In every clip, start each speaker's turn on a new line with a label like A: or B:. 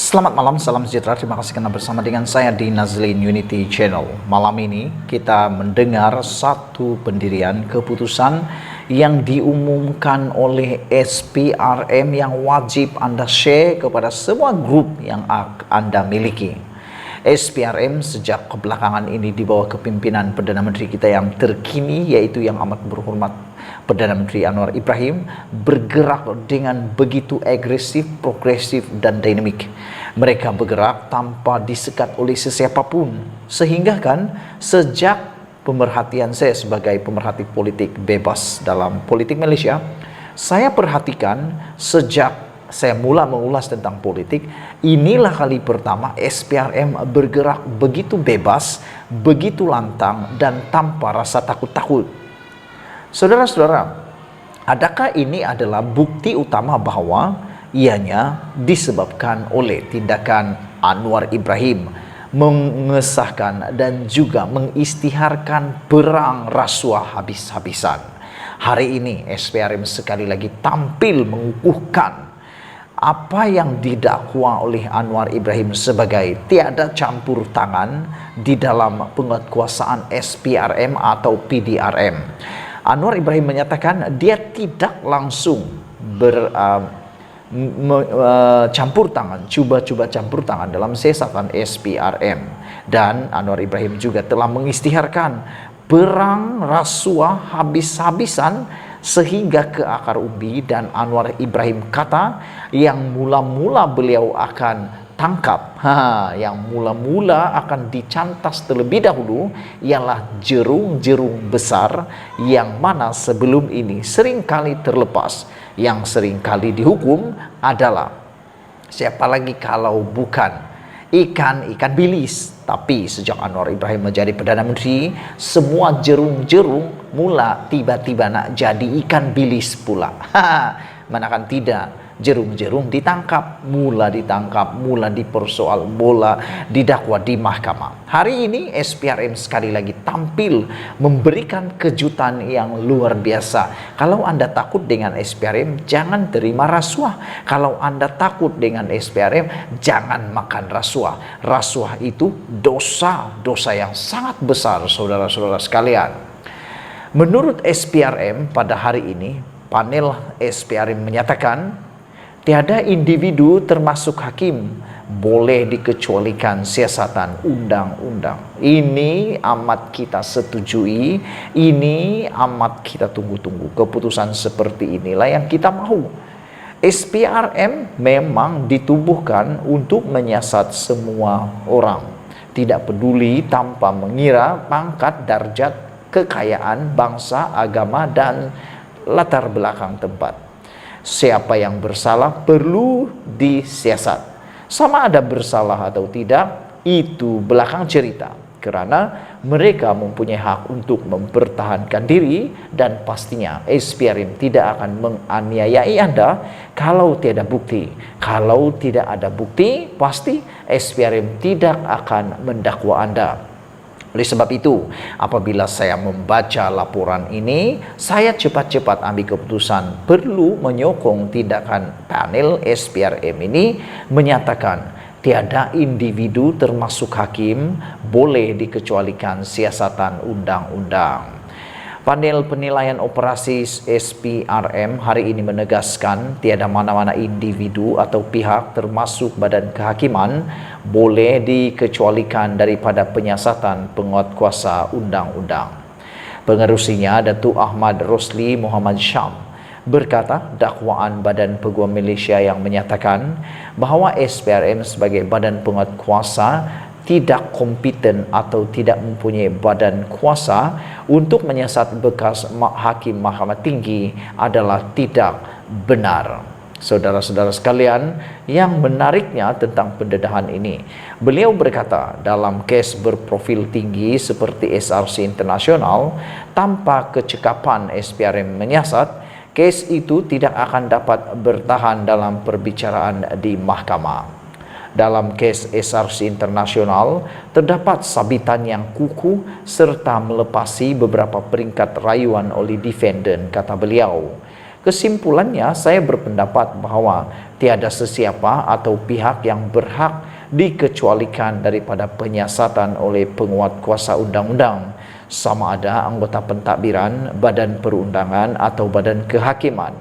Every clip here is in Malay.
A: Selamat malam, salam sejahtera. Terima kasih karena bersama dengan saya di Nazlin Unity Channel. Malam ini kita mendengar satu pendirian keputusan yang diumumkan oleh SPRM yang wajib Anda share kepada semua grup yang Anda miliki. SPRM sejak kebelakangan ini di bawah kepimpinan Perdana Menteri kita yang terkini, yaitu yang amat berhormat Perdana Menteri Anwar Ibrahim, bergerak dengan begitu agresif, progresif, dan dinamik. Mereka bergerak tanpa disekat oleh sesiapapun, sehingga kan sejak pemerhatian saya sebagai pemerhati politik bebas dalam politik Malaysia, saya perhatikan sejak saya mula mengulas tentang politik, inilah kali pertama SPRM bergerak begitu bebas, begitu lantang, dan tanpa rasa takut-takut. Saudara-saudara, adakah ini adalah bukti utama bahwa ianya disebabkan oleh tindakan Anwar Ibrahim mengesahkan dan juga mengisytiharkan perang rasuah habis-habisan? Hari ini SPRM sekali lagi tampil mengukuhkan apa yang didakwa oleh Anwar Ibrahim sebagai tiada campur tangan di dalam penguatkuasaan SPRM atau PDRM. Anwar Ibrahim menyatakan dia tidak langsung campur tangan, cuba-cuba campur tangan dalam siasatan SPRM. Dan Anwar Ibrahim juga telah mengisytiharkan perang rasuah habis-habisan sehingga ke akar umbi, dan Anwar Ibrahim kata yang mula-mula beliau akan tangkap, yang mula-mula akan dicantas terlebih dahulu ialah jerung-jerung besar yang mana sebelum ini seringkali terlepas. Yang seringkali dihukum adalah siapa lagi kalau bukan ikan bilis. Tapi sejak Anwar Ibrahim menjadi Perdana Menteri, semua jerung-jerung mula tiba-tiba nak jadi ikan bilis pula. Manakan tidak, jerung-jerung ditangkap, mula dipersoal bola, didakwa di mahkamah. Hari ini SPRM sekali lagi tampil memberikan kejutan yang luar biasa. Kalau Anda takut dengan SPRM, jangan terima rasuah. Kalau Anda takut dengan SPRM, jangan makan rasuah. Rasuah itu dosa yang sangat besar, saudara-saudara sekalian. Menurut SPRM pada hari ini, panel SPRM menyatakan tiada individu termasuk hakim boleh dikecualikan siasatan undang-undang. Ini amat kita setujui, ini amat kita tunggu-tunggu. Keputusan seperti inilah yang kita mahu. SPRM memang ditubuhkan untuk menyiasat semua orang, tidak peduli tanpa mengira pangkat, darjat, kekayaan, bangsa, agama, dan latar belakang tempat. Siapa yang bersalah perlu disiasat. Sama ada bersalah atau tidak, itu belakang cerita. Karena mereka mempunyai hak untuk mempertahankan diri, dan pastinya SPRM tidak akan menganiayai Anda kalau tiada bukti. Kalau tidak ada bukti, pasti SPRM tidak akan mendakwa Anda. Oleh sebab itu, apabila saya membaca laporan ini, saya cepat-cepat ambil keputusan perlu menyokong tindakan panel SPRM ini menyatakan tiada individu termasuk hakim boleh dikecualikan siasatan undang-undang. Panel penilaian operasi SPRM hari ini menegaskan tiada mana-mana individu atau pihak termasuk badan kehakiman boleh dikecualikan daripada penyiasatan penguatkuasa undang-undang. Pengerusinya Datuk Ahmad Rosli Muhammad Syam berkata dakwaan Badan Peguam Malaysia yang menyatakan bahawa SPRM sebagai badan penguatkuasa tidak kompeten atau tidak mempunyai badan kuasa untuk menyiasat bekas hakim Mahkamah Tinggi adalah tidak benar. Saudara-saudara sekalian, yang menariknya tentang pendedahan ini, beliau berkata dalam kes berprofil tinggi seperti SRC Internasional, tanpa kecekapan SPRM menyiasat, kes itu tidak akan dapat bertahan dalam perbicaraan di mahkamah. Dalam kes SRC Internasional, terdapat sabitan yang kukuh serta melepasi beberapa peringkat rayuan oleh defendant, kata beliau. Kesimpulannya, saya berpendapat bahwa tiada sesiapa atau pihak yang berhak dikecualikan daripada penyiasatan oleh penguat kuasa undang-undang, sama ada anggota pentadbiran, badan perundangan atau badan kehakiman.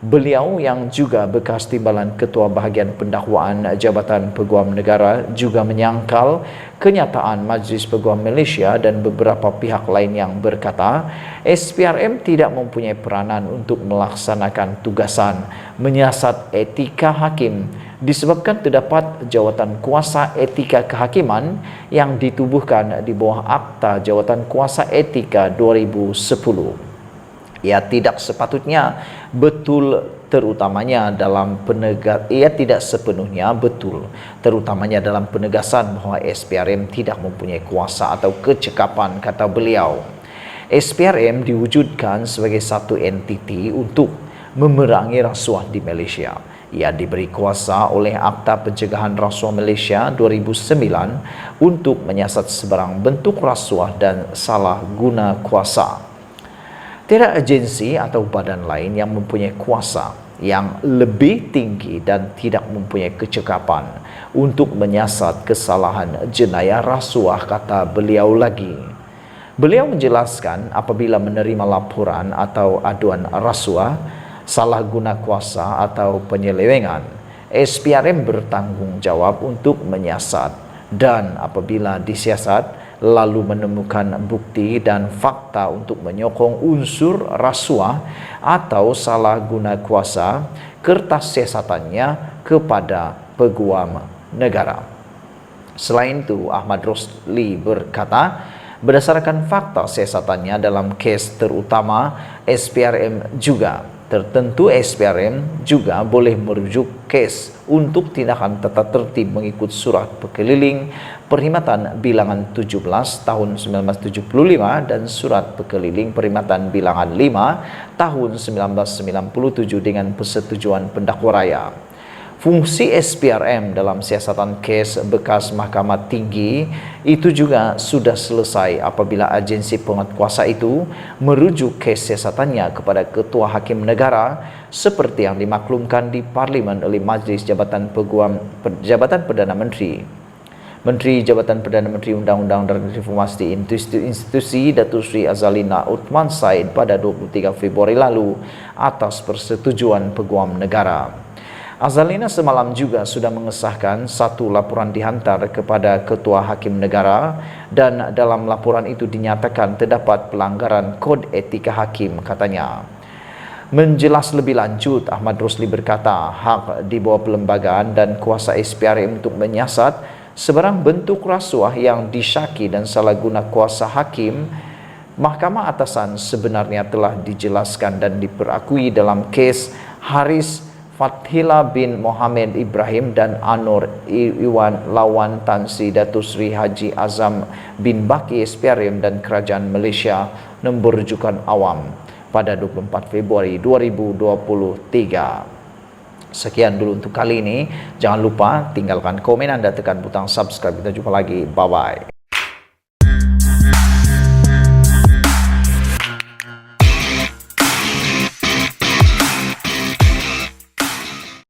A: Beliau yang juga bekas timbalan Ketua Bahagian Pendakwaan Jabatan Peguam Negara juga menyangkal kenyataan Majlis Peguam Malaysia dan beberapa pihak lain yang berkata SPRM tidak mempunyai peranan untuk melaksanakan tugasan menyiasat etika hakim disebabkan terdapat jawatan kuasa etika kehakiman yang ditubuhkan di bawah Akta Jawatan Kuasa Etika 2010. Ia tidak sepatutnya betul terutamanya dalam ia tidak sepenuhnya betul terutamanya dalam penegasan bahawa SPRM tidak mempunyai kuasa atau kecekapan, kata beliau. SPRM diwujudkan sebagai satu entiti untuk memerangi rasuah di Malaysia. Ia diberi kuasa oleh Akta Pencegahan Rasuah Malaysia 2009 untuk menyiasat sebarang bentuk rasuah dan salah guna kuasa. Tiada agensi atau badan lain yang mempunyai kuasa yang lebih tinggi dan tidak mempunyai kecekapan untuk menyiasat kesalahan jenayah rasuah, kata beliau lagi. Beliau menjelaskan apabila menerima laporan atau aduan rasuah, salah guna kuasa atau penyelewengan, SPRM bertanggungjawab untuk menyiasat, dan apabila disiasat lalu menemukan bukti dan fakta untuk menyokong unsur rasuah atau salah guna kuasa, kertas siasatannya kepada peguam negara. Selain itu, Ahmad Rosli berkata, berdasarkan fakta siasatannya dalam kes terutama SPRM juga tertentu, SPRM juga boleh merujuk kes untuk tindakan tata tertib mengikut surat Pekeliling Perkhidmatan Bilangan 17 tahun 1975 dan surat Pekeliling Perkhidmatan Bilangan 5 tahun 1997 dengan persetujuan pendakwa raya. Fungsi SPRM dalam siasatan kes bekas Mahkamah Tinggi itu juga sudah selesai apabila agensi penguatkuasa itu merujuk kes siasatannya kepada Ketua Hakim Negara seperti yang dimaklumkan di Parlimen oleh Majlis Jabatan Perdana Menteri. Menteri Jabatan Perdana Menteri Undang-Undang dan Reformasi Institusi Datuk Seri Azalina Uthman Said pada 23 Februari lalu atas persetujuan Peguam Negara. Azalina semalam juga sudah mengesahkan satu laporan dihantar kepada Ketua Hakim Negara dan dalam laporan itu dinyatakan terdapat pelanggaran kod etika hakim, katanya. Menjelas lebih lanjut, Ahmad Rosli berkata hak di bawah perlembagaan dan kuasa SPRM untuk menyiasat sebarang bentuk rasuah yang disyaki dan salah guna kuasa hakim Mahkamah Atasan sebenarnya telah dijelaskan dan diperakui dalam kes Haris Fathila bin Mohamed Ibrahim dan Anor Iwan Lawan Tan Sri Datuk Sri Haji Azam bin Baki SPRM dan Kerajaan Malaysia nombor rujukan awam pada 24 Februari 2023. Sekian dulu untuk kali ini. Jangan lupa tinggalkan komen Anda, tekan butang subscribe. Kita jumpa lagi. Bye-bye.